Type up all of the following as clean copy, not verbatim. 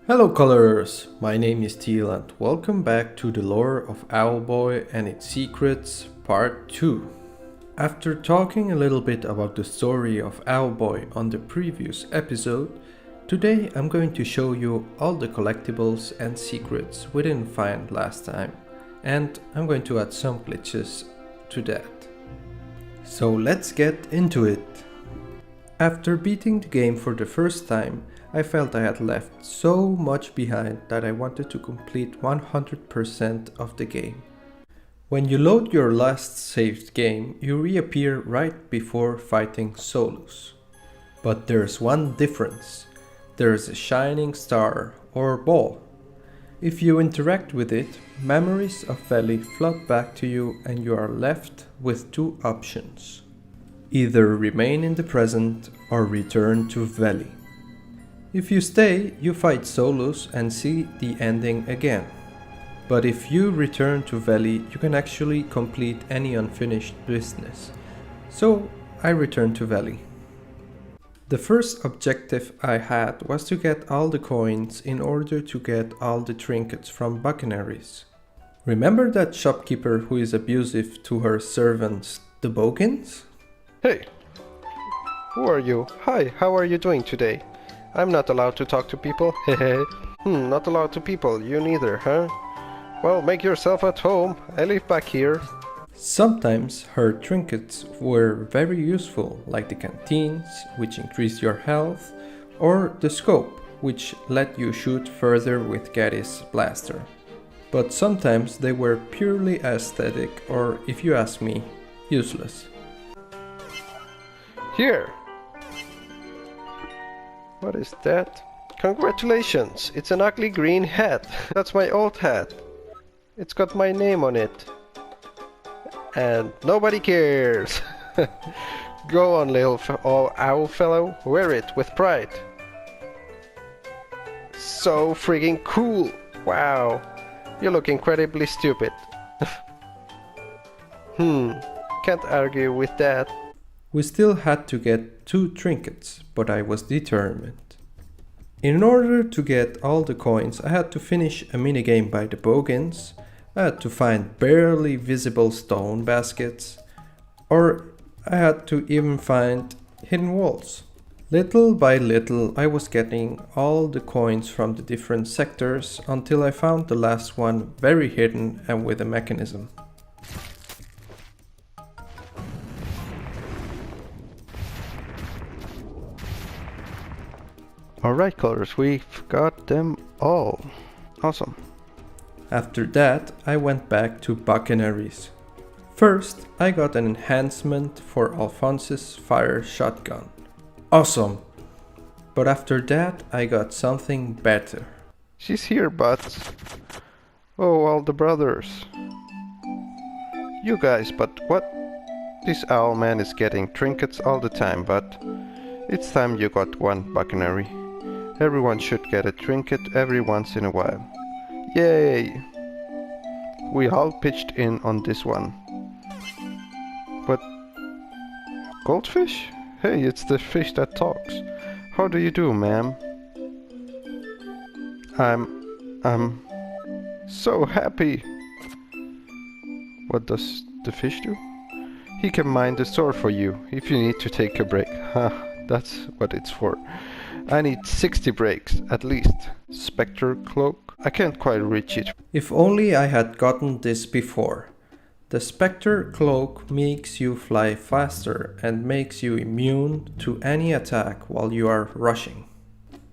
Hello colorers, my name is Teal and welcome back to the lore of Owlboy and its secrets part 2. After talking a little bit about the story of Owlboy on the previous episode, today I'm going to show you all the collectibles and secrets we didn't find last time, and I'm going to add some glitches to that. So let's get into it. After beating the game for the first time, I felt I had left so much behind that I wanted to complete 100% of the game. When you load your last saved game, you reappear right before fighting Solus. But there's one difference. There's a shining star or ball. If you interact with it, memories of Valley flood back to you and you are left with two options. Either remain in the present or return to Valley. If you stay, you fight Solus and see the ending again. But if you return to Valley, you can actually complete any unfinished business. So I returned to Valley. The first objective I had was to get all the coins in order to get all the trinkets from Buccaneers. Remember that shopkeeper who is abusive to her servants, the Bogans? Hey, who are you? Hi, how are you doing today? I'm not allowed to talk to people, hehe. Not allowed to people, you neither, huh? Well, make yourself at home, I live back here. Sometimes her trinkets were very useful, like the canteens, which increased your health, or the scope, which let you shoot further with Gaddy's blaster. But sometimes they were purely aesthetic, or if you ask me, useless. Here! What is that? Congratulations! It's an ugly green hat. That's my old hat. It's got my name on it. And nobody cares! Go on, little owl fellow. Wear it with pride. So friggin' cool! Wow! You look incredibly stupid. Can't argue with that. We still had to get 2 trinkets, but I was determined. In order to get all the coins, I had to finish a minigame by the Bogans, I had to find barely visible stone baskets, or I had to even find hidden walls. Little by little, I was getting all the coins from the different sectors until I found the last one very hidden and with a mechanism. Alright colors, we've got them all. Awesome. After that, I went back to Buccaneers. First, I got an enhancement for Alphonse's fire shotgun. Awesome! But after that, I got something better. She's here, but... Oh, all the brothers. You guys, but what? This owl man is getting trinkets all the time, but... It's time you got one, Buccaneer. Everyone should get a trinket every once in a while. Yay! We all pitched in on this one. But... Goldfish? Hey, it's the fish that talks. How do you do, ma'am? I'm so happy. What does the fish do? He can mind the store for you if you need to take a break. That's what it's for. I need 60 breaks, at least. Spectre cloak? I can't quite reach it. If only I had gotten this before. The Spectre cloak makes you fly faster and makes you immune to any attack while you are rushing.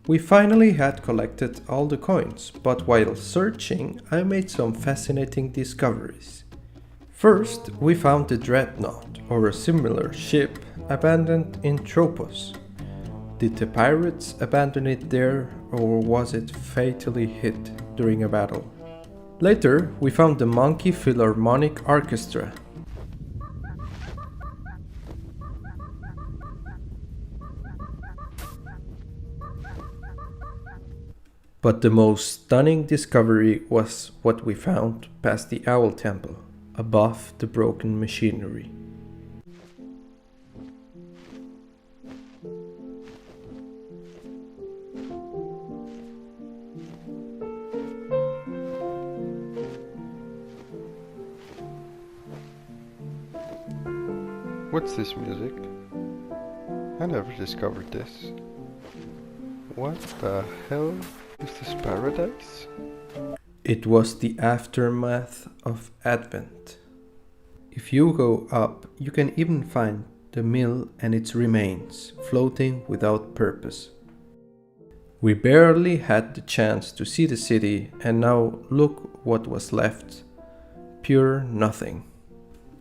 We finally had collected all the coins, but while searching I made some fascinating discoveries. First, we found the Dreadnought, or a similar ship, abandoned in Tropos. Did the pirates abandon it there, or was it fatally hit during a battle? Later, we found the Monkey Philharmonic Orchestra. But the most stunning discovery was what we found past the Owl Temple, above the broken machinery. What's this music? I never discovered this. What the hell? Is this paradise? It was the aftermath of Advent. If you go up, you can even find the mill and its remains floating without purpose. We barely had the chance to see the city, and now look what was left. Pure nothing.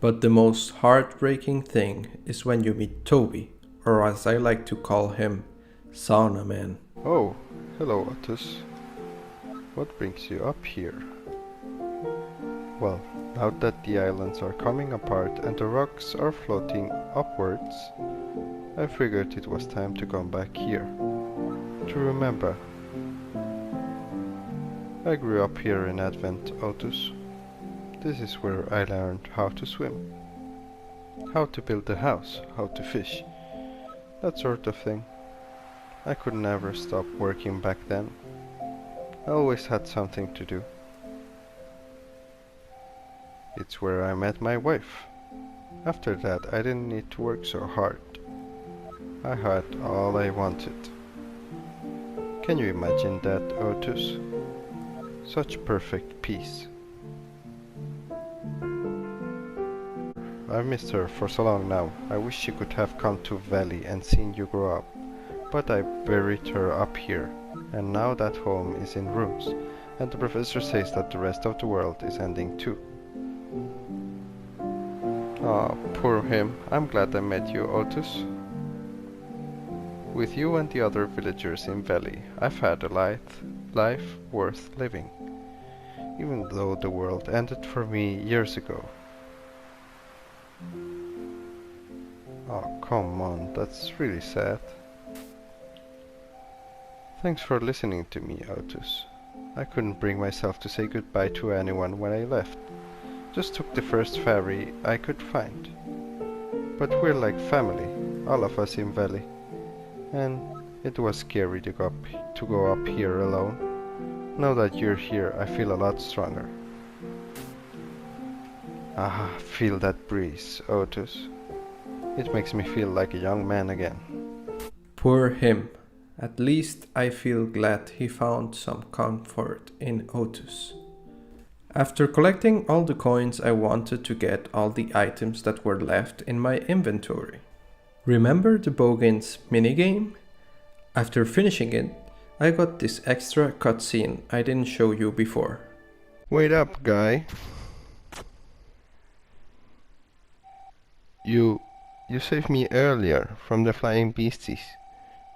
But the most heartbreaking thing is when you meet Toby, or as I like to call him, Sauna Man. Oh, hello Otus. What brings you up here? Well, now that the islands are coming apart and the rocks are floating upwards, I figured it was time to come back here. To remember. I grew up here in Advent, Otus. This is where I learned how to swim, how to build a house, how to fish, that sort of thing. I could never stop working back then. I always had something to do. It's where I met my wife. After that, I didn't need to work so hard. I had all I wanted. Can you imagine that, Otus? Such perfect peace. I've missed her for so long now. I wish she could have come to Valley and seen you grow up. But I buried her up here, and now that home is in ruins, and the professor says that the rest of the world is ending too. Ah, poor him. I'm glad I met you, Otus. With you and the other villagers in Valley, I've had a life worth living, even though the world ended for me years ago. Oh, come on, that's really sad. Thanks for listening to me, Otus. I couldn't bring myself to say goodbye to anyone when I left. Just took the first ferry I could find. But we're like family, all of us in Valley. And it was scary to go up here alone. Now that you're here, I feel a lot stronger. Ah, feel that breeze, Otus. It makes me feel like a young man again. Poor him. At least I feel glad he found some comfort in Otus. After collecting all the coins, I wanted to get all the items that were left in my inventory. Remember the Boggins minigame? After finishing it, I got this extra cutscene I didn't show you before. Wait up, guy. You saved me earlier from the flying beasties.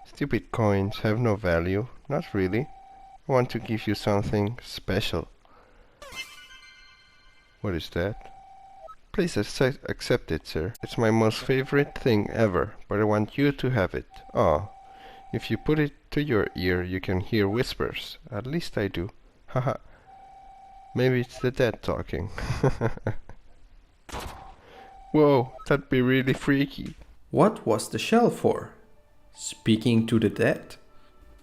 Stupid coins have no value, not really. I want to give you something special. What is that? Please accept it, sir. It's my most favorite thing ever, but I want you to have it. Oh, if you put it to your ear, you can hear whispers. At least I do. Haha. Maybe it's the dead talking. Whoa, that'd be really freaky. What was the shell for? Speaking to the dead?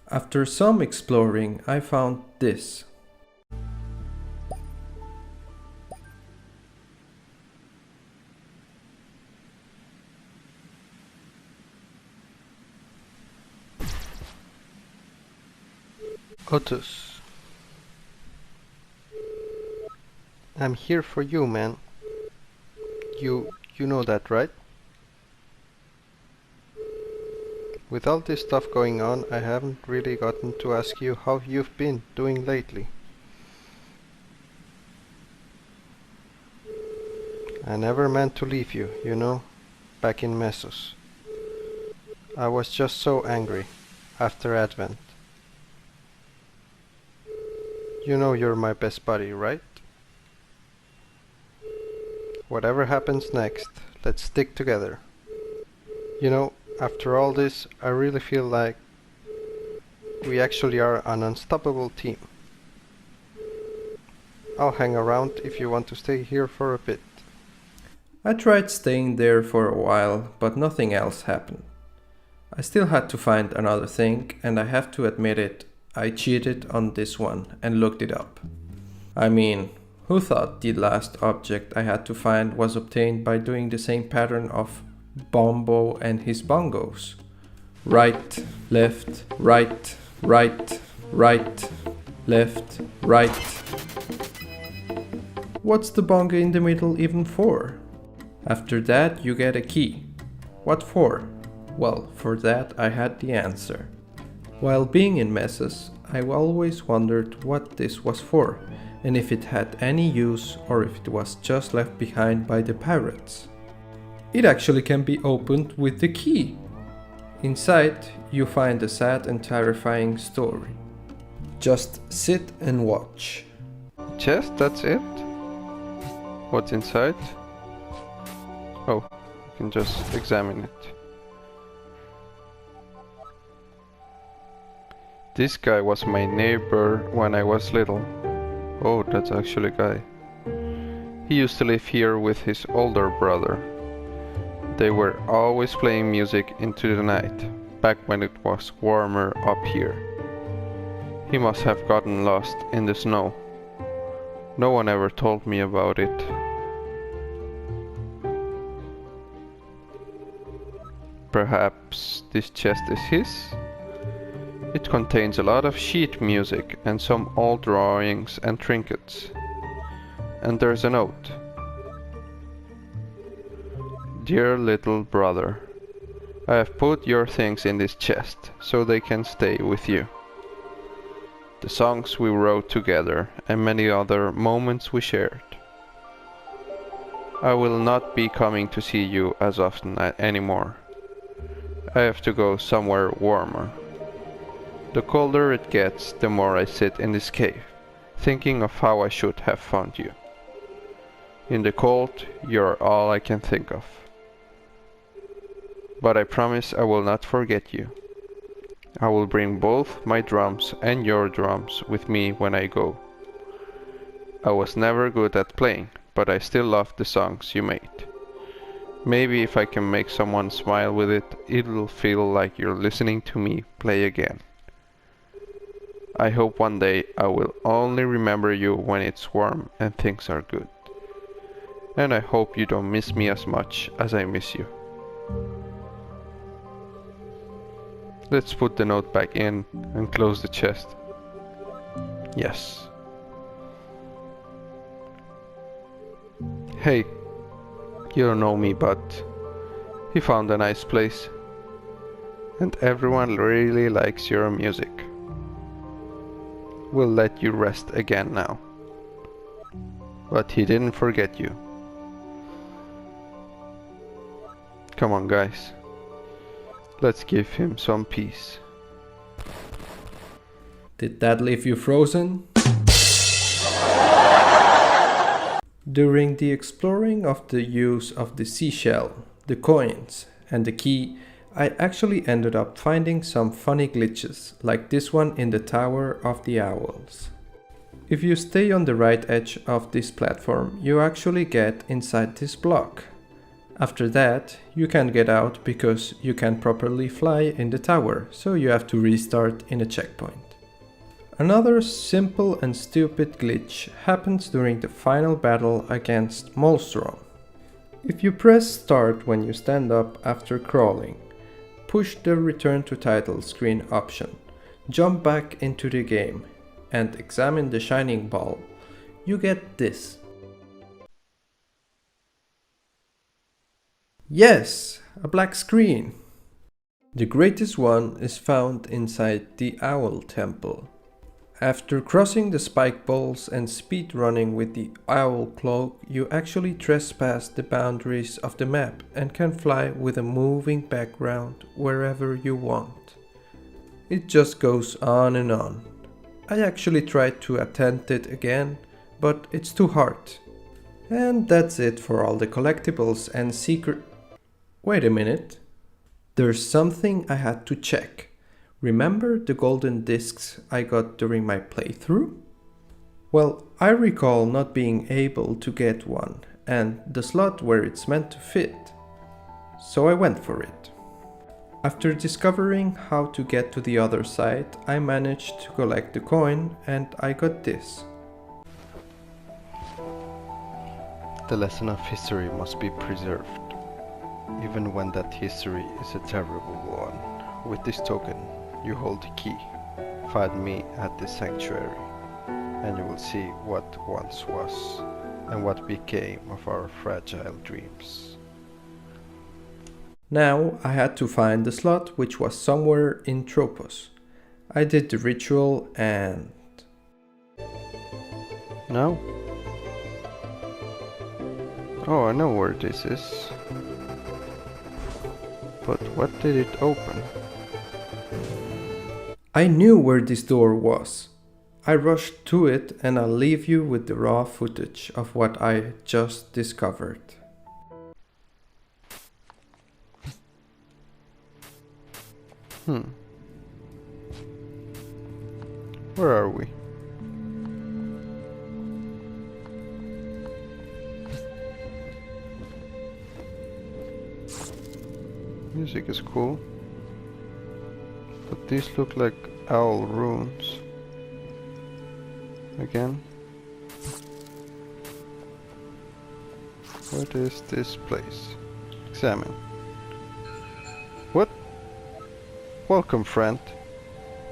After some exploring, I found this. Otus. I'm here for you, man. You know that, right? With all this stuff going on, I haven't really gotten to ask you how you've been doing lately. I never meant to leave you, you know, back in Mesos. I was just so angry after Advent. You know you're my best buddy, right? Whatever happens next, let's stick together. You know, after all this, I really feel like we actually are an unstoppable team. I'll hang around if you want to stay here for a bit. I tried staying there for a while, but nothing else happened. I still had to find another thing, and I have to admit it, I cheated on this one and looked it up. I mean, who thought the last object I had to find was obtained by doing the same pattern of Bombo and his bongos. Right, left, right, right, right, left, right. What's the bongo in the middle even for? After that you get a key. What for? Well, for that I had the answer. While being in messes, I always wondered what this was for, and if it had any use or if it was just left behind by the pirates. It actually can be opened with the key. Inside, you find a sad and terrifying story. Just sit and watch. Chest, that's it? What's inside? Oh, you can just examine it. This guy was my neighbor when I was little. Oh, that's actually a guy. He used to live here with his older brother. They were always playing music into the night, back when it was warmer up here. He must have gotten lost in the snow. No one ever told me about it. Perhaps this chest is his? It contains a lot of sheet music and some old drawings and trinkets. And there's a note. Dear little brother, I have put your things in this chest so they can stay with you. The songs we wrote together and many other moments we shared. I will not be coming to see you as often anymore. I have to go somewhere warmer. The colder it gets, the more I sit in this cave, thinking of how I should have found you. In the cold, you're all I can think of. But I promise I will not forget you. I will bring both my drums and your drums with me when I go. I was never good at playing, but I still love the songs you made. Maybe if I can make someone smile with it, it'll feel like you're listening to me play again. I hope one day I will only remember you when it's warm and things are good. And I hope you don't miss me as much as I miss you. Let's put the note back in and close the chest. Yes. Hey, you don't know me, but he found a nice place. And everyone really likes your music. We'll let you rest again now. But he didn't forget you. Come on, guys. Let's give him some peace. Did that leave you frozen? During the exploring of the use of the seashell, the coins, and the key, I actually ended up finding some funny glitches, like this one in the Tower of the Owls. If you stay on the right edge of this platform, you actually get inside this block. After that, you can't get out because you can't properly fly in the tower, so you have to restart in a checkpoint. Another simple and stupid glitch happens during the final battle against Molstrom. If you press start when you stand up after crawling, push the return to title screen option, jump back into the game, and examine the shining ball, you get this. Yes, a black screen. The greatest one is found inside the Owl Temple. After crossing the spike balls and speed running with the Owl Cloak, you actually trespass the boundaries of the map and can fly with a moving background wherever you want. It just goes on and on. I actually tried to attempt it again, but it's too hard. And that's it for all the collectibles and secret... Wait a minute. There's something I had to check. Remember the golden discs I got during my playthrough? Well, I recall not being able to get one and the slot where it's meant to fit. So I went for it. After discovering how to get to the other side, I managed to collect the coin and I got this. The lesson of history must be preserved. even when that history is a terrible one. With this token, you hold the key. Find me at the sanctuary, and you will see what once was, and what became of our fragile dreams. Now I had to find the slot, which was somewhere in Tropos. I did the ritual and... No? Oh, I know where this is. But what did it open? I knew where this door was. I rushed to it, and I'll leave you with the raw footage of what I just discovered. Where are we? Music is cool, but these look like owl runes. Again. What is this place? Examine. What? Welcome, friend.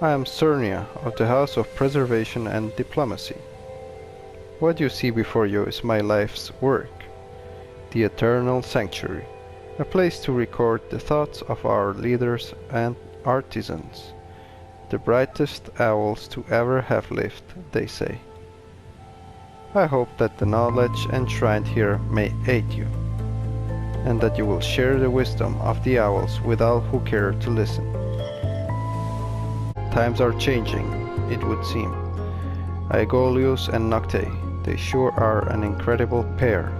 I am Cernia of the House of Preservation and Diplomacy. What you see before you is my life's work, the Eternal Sanctuary, a place to record the thoughts of our leaders and artisans, the brightest owls to ever have lived, they say. I hope that the knowledge enshrined here may aid you, and that you will share the wisdom of the owls with all who care to listen. Times are changing, it would seem. Aegolius and Nocte, they sure are an incredible pair.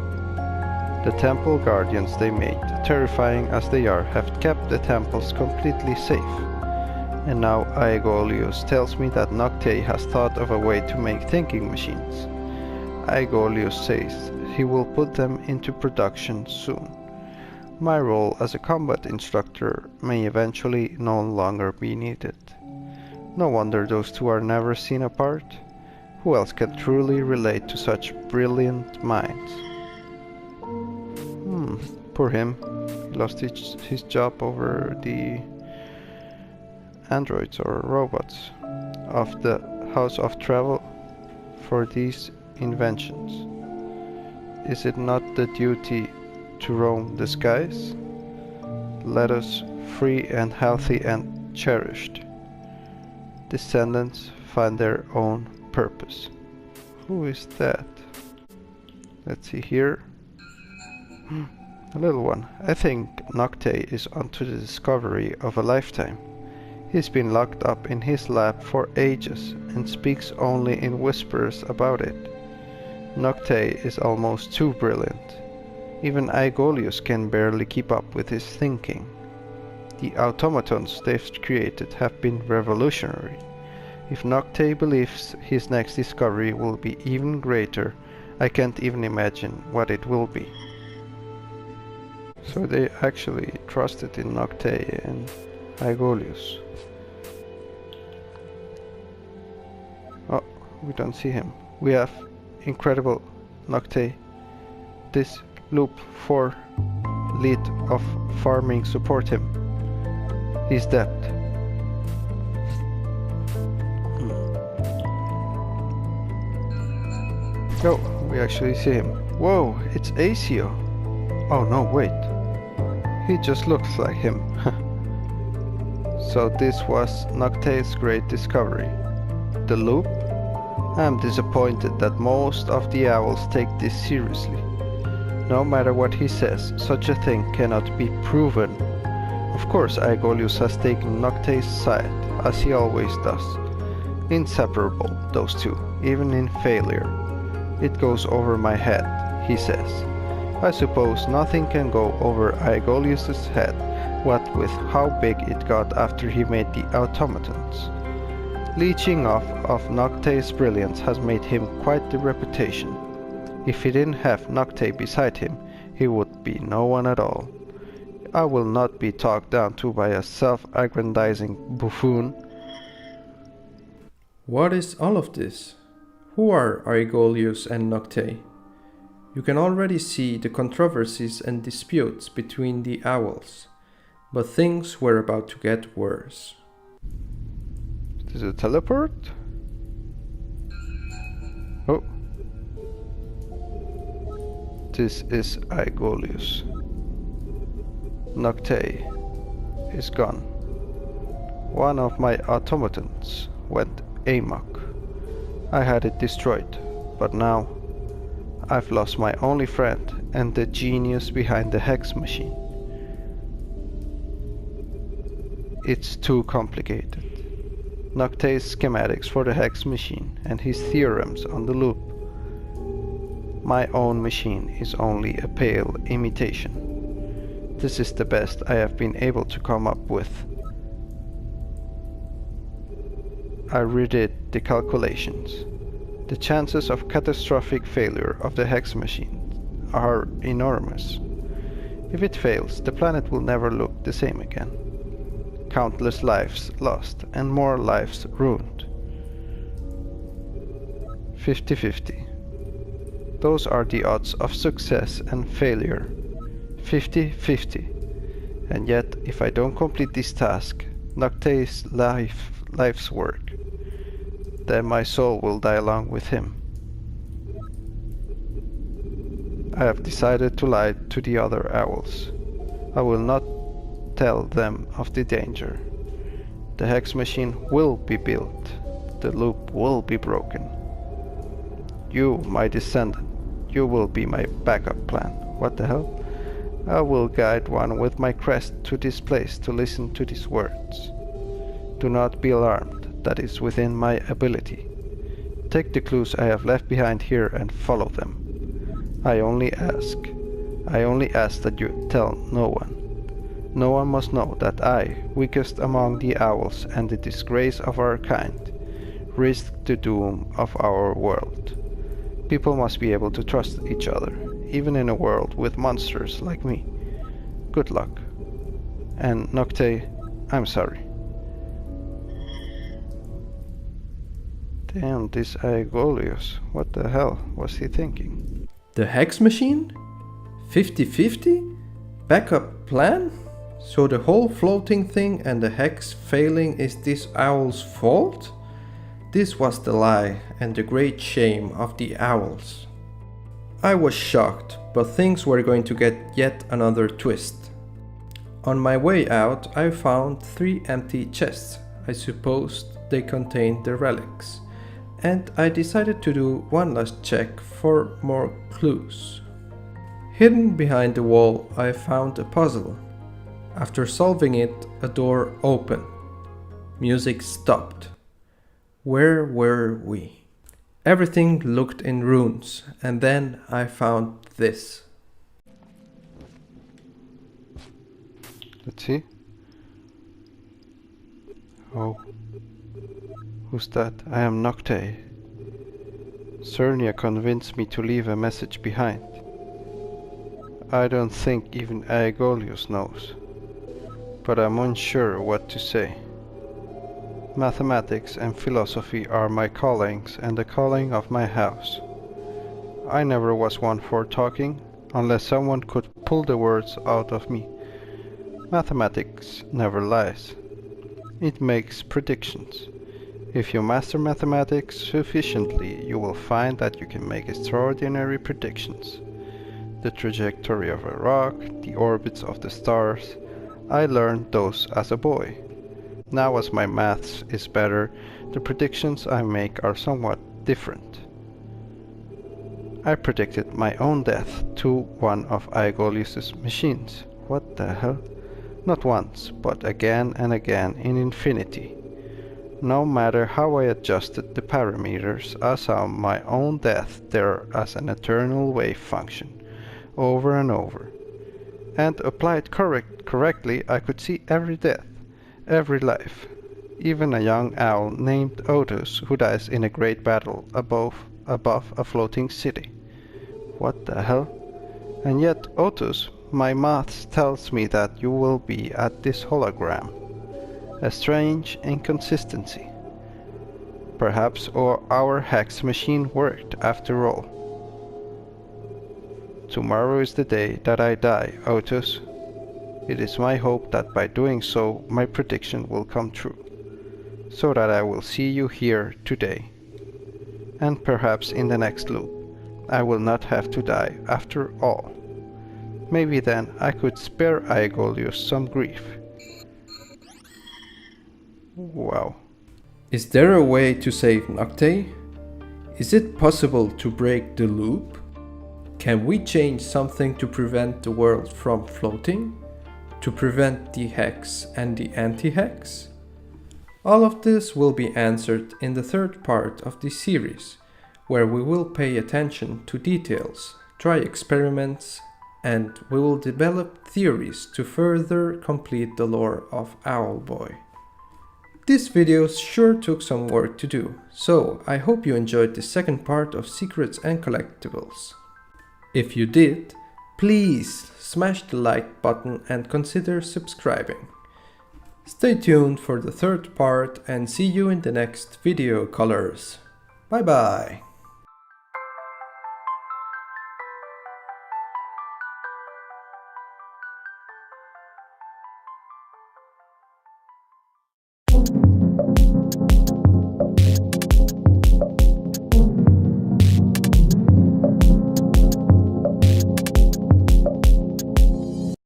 The temple guardians they made, terrifying as they are, have kept the temples completely safe. And now Aegolius tells me that Nocte has thought of a way to make thinking machines. Aegolius says he will put them into production soon. My role as a combat instructor may eventually no longer be needed. No wonder those two are never seen apart. Who else can truly relate to such brilliant minds? Poor him. He lost his job over the androids or robots of the House of Travel for these inventions. Is it not the duty to roam the skies? Let us free and healthy and cherished. Descendants find their own purpose. Who is that? Let's see here. A little one. I think Nocte is onto the discovery of a lifetime. He's been locked up in his lab for ages and speaks only in whispers about it. Nocte is almost too brilliant. Even Aegolius can barely keep up with his thinking. The automatons they've created have been revolutionary. If Nocte believes his next discovery will be even greater, I can't even imagine what it will be. So they actually trusted in Nocte and Aegolius. Oh, we don't see him. We have incredible Nocte. This loop 4 lead of farming support him. He's dead. Oh, we actually see him. Whoa, it's Asio. Oh no, wait. He just looks like him. So this was Nocte's great discovery. The loop? I'm disappointed that most of the owls take this seriously. No matter what he says, such a thing cannot be proven. Of course Aegolius has taken Nocte's side, as he always does. Inseparable, those two, even in failure. It goes over my head, he says. I suppose nothing can go over Aegolius's head, what with how big it got after he made the automatons. Leeching off of Nocte's brilliance has made him quite the reputation. If he didn't have Nocte beside him, he would be no one at all. I will not be talked down to by a self-aggrandizing buffoon. What is all of this? Who are Aegolius and Nocte? You can already see the controversies and disputes between the owls, but things were about to get worse. Is it a teleport? Oh. This is Aegolius. Noctei is gone. One of my automatons went amok. I had it destroyed, but now I've lost my only friend and the genius behind the hex machine. It's too complicated. Noctei's schematics for the hex machine and his theorems on the loop. My own machine is only a pale imitation. This is the best I have been able to come up with. I redid the calculations. The chances of catastrophic failure of the hex machine are enormous. If it fails, the planet will never look the same again. Countless lives lost and more lives ruined. 50-50. Those are the odds of success and failure. 50-50. And yet, if I don't complete this task, Noctei's life's work, then my soul will die along with him. I have decided to lie to the other owls. I will not tell them of the danger. The hex machine will be built. The loop will be broken. You, my descendant, you will be my backup plan. What the hell? I will guide one with my crest to this place to listen to these words. Do not be alarmed. That is within my ability. Take the clues I have left behind here and follow them. I only ask that you tell no one. No one must know that I, weakest among the owls and the disgrace of our kind, risked the doom of our world. People must be able to trust each other, even in a world with monsters like me. Good luck. And Noctei, I'm sorry. Damn, this Aegolius, what the hell was he thinking? The hex machine? 50-50? Backup plan? So the whole floating thing and the hex failing is this owl's fault? This was the lie and the great shame of the owls. I was shocked, but things were going to get yet another twist. On my way out, I found 3 empty chests. I supposed they contained the relics. And I decided to do one last check for more clues. Hidden behind the wall, I found a puzzle. After solving it, a door opened. Music stopped. Where were we? Everything looked in ruins, and then I found this. Let's see. Oh. Who's that? I am Noctei. Cernia convinced me to leave a message behind. I don't think even Aegolius knows, but I'm unsure what to say. Mathematics and philosophy are my callings and the calling of my house. I never was one for talking, unless someone could pull the words out of me. Mathematics never lies. It makes predictions. If you master mathematics sufficiently, you will find that you can make extraordinary predictions. The trajectory of a rock, the orbits of the stars. I learned those as a boy. Now as my maths is better, the predictions I make are somewhat different. I predicted my own death to one of Aegolius' machines. What the hell? Not once, but again and again in infinity. No matter how I adjusted the parameters, I saw my own death there as an eternal wave function, over and over. And applied correctly, I could see every death, every life, even a young owl named Otus who dies in a great battle above a floating city. What the hell? And yet, Otus, my maths tells me that you will be at this hologram. A strange inconsistency. Perhaps our hex machine worked after all. Tomorrow is the day that I die, Otus. It is my hope that by doing so, my prediction will come true, so that I will see you here today. And perhaps in the next loop, I will not have to die after all. Maybe then I could spare Aegolius some grief. Wow. Is there a way to save Nocte? Is it possible to break the loop? Can we change something to prevent the world from floating? To prevent the hex and the anti-hex? All of this will be answered in the third part of this series, where we will pay attention to details, try experiments, and we will develop theories to further complete the lore of Owlboy. This video sure took some work to do, so I hope you enjoyed the second part of Secrets and Collectibles. If you did, please smash the like button and consider subscribing. Stay tuned for the third part and see you in the next video colors. Bye bye!